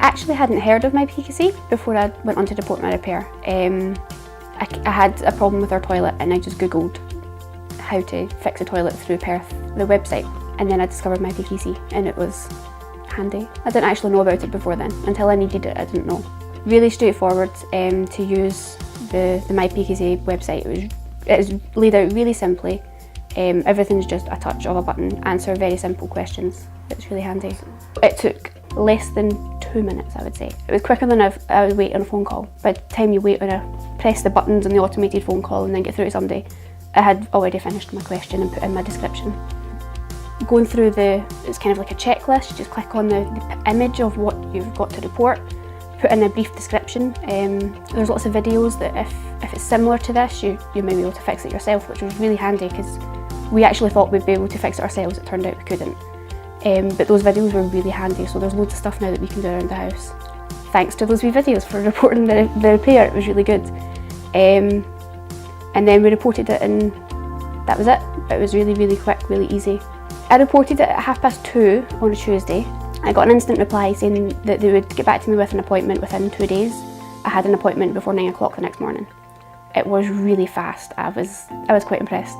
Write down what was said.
actually hadn't heard of MyPKC before I went on to report my repair. I had a problem with our toilet and I just googled how to fix a toilet through Perth, the website, and then I discovered MyPKC and it was handy. I didn't actually know about it before then. Until I needed it, I didn't know. Really straightforward to use the MyPKC website. It was laid out really simply. Everything's just a touch of a button, answer very simple questions. It's really handy. It took less than 2 minutes, I would say. It was quicker than I would wait on a phone call. By the time you wait on press the buttons on the automated phone call and then get through to somebody, I had already finished my question and put in my description. Going through it's kind of like a checklist. You just click on the image of what you've got to report, put in a brief description. There's lots of videos that if it's similar to this, you may be able to fix it yourself, which was really handy because we actually thought we'd be able to fix it ourselves. It turned out we couldn't. But those videos were really handy, so there's loads of stuff now that we can do around the house. Thanks to those wee videos for reporting the repair, it was really good. And then we reported it and that was it. It was really, really quick, really easy. I reported it at 2:30 on a Tuesday. I got an instant reply saying that they would get back to me with an appointment within 2 days. I had an appointment before 9 o'clock the next morning. It was really fast. I was quite impressed.